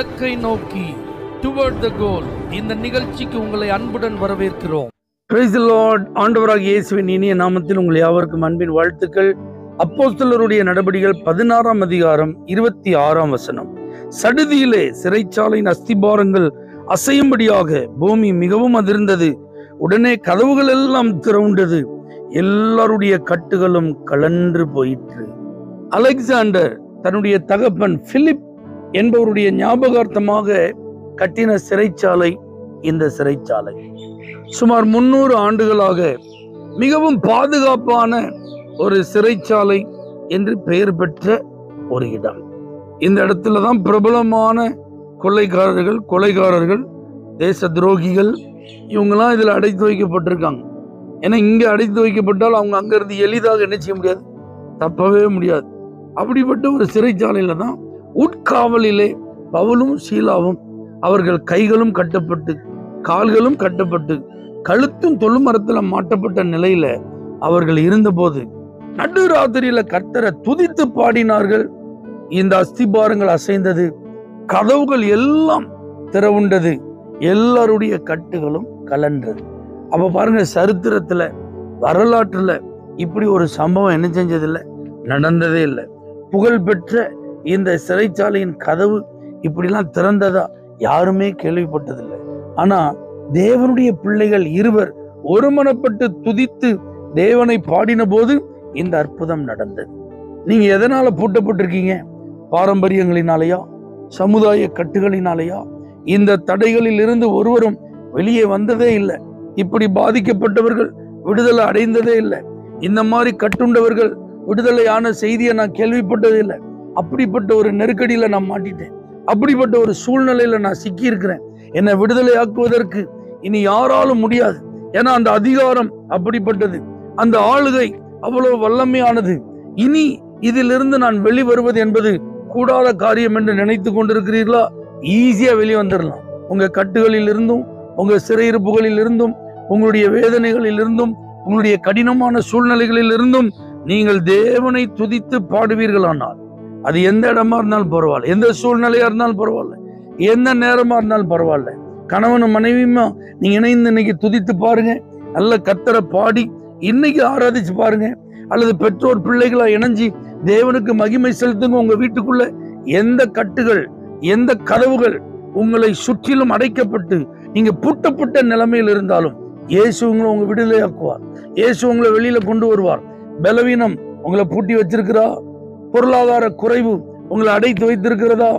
இலக்கை நோக்கி டுவர்ட் த கோல் இந்த நிகழ்ச்சிக்கு உங்களை அன்புடன் வரவேற்கிறோம். Praise the Lord. ஆண்டவராகிய இயேசுவின் இனிய நாமத்தில் உங்கள் யாவருக்கும் அன்பின் வாழ்த்துக்கள். அப்போஸ்தலருடைய நடபடிகள் 16ஆம் அதிகாரம் 26ஆம் வசனம். சடுதியிலே சிறைச்சாலையின் அஸ்திபாரங்கள் அசையும்படியாக பூமி மிகவும் அதிர்ந்தது. உடனே கதவுகள் எல்லாம் திறவுண்டது. எல்லாருடைய கட்டுகளும் கலன்று போயிற்று. அலெக்சாண்டர் தன்னுடைய தகப்பன் பிலிப் என்பவருடைய ஞாபகார்த்தமாக கட்டின சிறைச்சாலை இந்த சிறைச்சாலை. சுமார் 300 ஆண்டுகளாக மிகவும் பாதுகாப்பான ஒரு சிறைச்சாலை என்று பெயர் பெற்ற ஒரு இடம். இந்த இடத்துல தான் பிரபலமான கொலைகாரர்கள், தேச துரோகிகள் இவங்கெல்லாம் இதில் அடைத்து வைக்கப்பட்டிருக்காங்க. ஏன்னா இங்கே அடைத்து வைக்கப்பட்டால் அவங்க அங்கிருந்து எளிதாக என்ன செய்ய முடியாது, தப்பவே முடியாது. அப்படிப்பட்ட ஒரு சிறைச்சாலையில தான் உட்காவலிலே பவுலும் சீலாவும் அவர்கள் கைகளும் கட்டப்பட்டு கால்களும் கட்டப்பட்டு கழுத்தும் தொழுமரத்துல மாட்டப்பட்ட நிலையில அவர்கள் இருந்தபோது நடுராத்திரியில கர்த்தரை துதித்து பாடினார்கள். இந்த அஸ்திபாரங்கள் அசைந்தது, கதவுகள் எல்லாம் திறவுண்டது, எல்லாருடைய கட்டுகளும் கலன்றது. அப்ப பாருங்க, சரித்திரத்துல வரலாற்றுல இப்படி ஒரு சம்பவம் என்ன செஞ்சதில்லை, நடந்ததே இல்லை. புகழ்பெற்ற இந்த சிறைச்சாலையின் கதவு இப்படிலாம் திறந்ததா யாருமே கேள்விப்பட்டதில்லை. ஆனா தேவனுடைய பிள்ளைகள் இருவர் ஒருமனப்பட்டு துதித்து தேவனை பாடின போது இந்த அற்புதம் நடந்தது. நீங்க எதனால பூட்டப்பட்டிருக்கீங்க? பாரம்பரியங்களினாலேயா, சமுதாய கட்டுகளினாலேயா? இந்த தடைகளில் இருந்து ஒருவரும் வெளியே வந்ததே இல்லை. இப்படி பாதிக்கப்பட்டவர்கள் விடுதலை அடைந்ததே இல்லை. இந்த மாதிரி கட்டுண்டவர்கள் விடுதலையான செய்தியை நான் கேள்விப்பட்டதே இல்லை. அப்படிப்பட்ட ஒரு நெருக்கடியில நான் மாட்டிட்டேன். அப்படிப்பட்ட ஒரு சூழ்நிலையில நான் சிக்கி இருக்கிறேன். என்னை விடுதலை ஆக்குவதற்கு இனி யாராலும் முடியாது. ஏன்னா அந்த அதிகாரம் அப்படிப்பட்டது, அந்த ஆளுகை அவ்வளவு வல்லமையானது. இனி இதிலிருந்து நான் வெளிவருவது என்பது கூடாத காரியம் என்று நினைத்து கொண்டிருக்கிறீர்களா? ஈஸியா வெளியே வந்துடலாம். உங்க கட்டுகளில் இருந்தும், உங்க சிறையிருப்புகளில் இருந்தும், உங்களுடைய வேதனைகளில் இருந்தும், உங்களுடைய கடினமான சூழ்நிலைகளில் இருந்தும் நீங்கள் தேவனை துதித்து பாடுவீர்களானால், அது எந்த இடமா இருந்தாலும் பரவாயில்ல, எந்த சூழ்நிலையா இருந்தாலும் பரவாயில்ல, எந்த நேரமா இருந்தாலும் பரவாயில்ல, கணவனும் மனைவியுமா நீங்க இணைந்து இன்னைக்கு துதித்து பாருங்க. நல்ல கர்த்தரை பாடி இன்னைக்கு ஆராதிச்சு பாருங்க. அல்லது பெற்றோர் பிள்ளைகளா இணைஞ்சி தேவனுக்கு மகிமை செலுத்துங்க. உங்க வீட்டுக்குள்ள எந்த கட்டுகள், எந்த கதவுகள் உங்களை சுற்றிலும் அடைக்கப்பட்டு நீங்க பூட்டப்பட்ட நிலைமையில் இருந்தாலும் இயேசு உங்களை உங்க விடுதலையாக்குவார். இயேசு உங்களை வெளியில கொண்டு வருவார். பலவீனம் உங்களை பூட்டி வச்சிருக்கிறா? பொருளாதார குறைவு உங்களை அடைத்து வைத்திருக்கிறதா?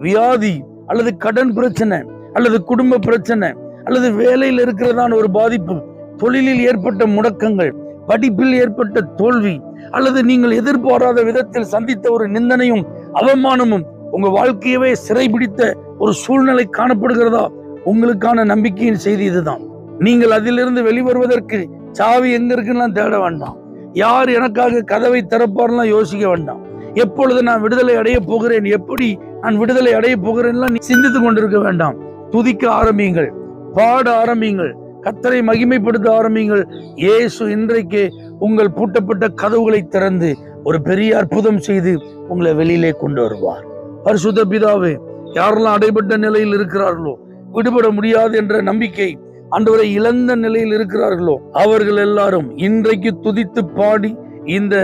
வியாதி அல்லது கடன் பிரச்சனை அல்லது குடும்ப பிரச்சனை அல்லது வேலையில் இருக்கிறதான ஒரு பாதிப்பு, தொழிலில் ஏற்பட்ட முடக்கங்கள், படிப்பில் ஏற்பட்ட தோல்வி அல்லது நீங்கள் எதிர்பாராத விதத்தில் சந்தித்த ஒரு நிந்தனையும் அவமானமும் உங்க வாழ்க்கையவே சிறைபிடித்த ஒரு சூழ்நிலை காணப்படுகிறதா? உங்களுக்கான நம்பிக்கையின் செய்தி இதுதான். நீங்கள் அதிலிருந்து வெளிவருவதற்கு சாவி எங்க இருக்குன்னா தேட வேண்டாம். யார் எனக்காக கதவை திறப்பார்லாம் யோசிக்க வேண்டாம். எப்பொழுது நான் விடுதலை அடைய போகிறேன், எப்படி நான் விடுதலை அடைய போகிறேன்லாம் சிந்தித்து கொண்டிருக்க வேண்டாம். துதிக்க ஆரம்பியுங்கள், பாட ஆரம்பியுங்கள், கர்த்தரை மகிமைப்படுத்த ஆரம்பியுங்கள். இயேசு இன்றைக்கு உங்கள் பூட்டப்பட்ட கதவுகளை திறந்து ஒரு பெரிய அற்புதம் செய்து உங்களை வெளியிலே கொண்டு வருவார். பரிசுத்த பிதாவே, யாரெல்லாம் அடைபட்ட நிலையில் இருக்கிறார்களோ, விடுபட முடியாது என்ற நம்பிக்கை ஆண்டவரை இழந்த நிலையில் இருக்கிறார்களோ, அவர்கள் எல்லாரும் இன்றைக்கு துதித்து பாடி இந்த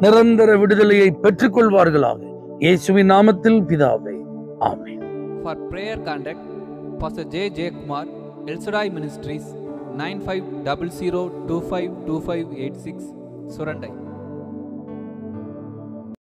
நிரந்தர விடுதலையை பெற்றுக் கொள்வார்களாக. இயேசுவின் நாமத்தில் பிதாவே, ஆமென். For prayer contact Pastor J. Kumar, El Shaddai Ministries, 9500252586, Surandai.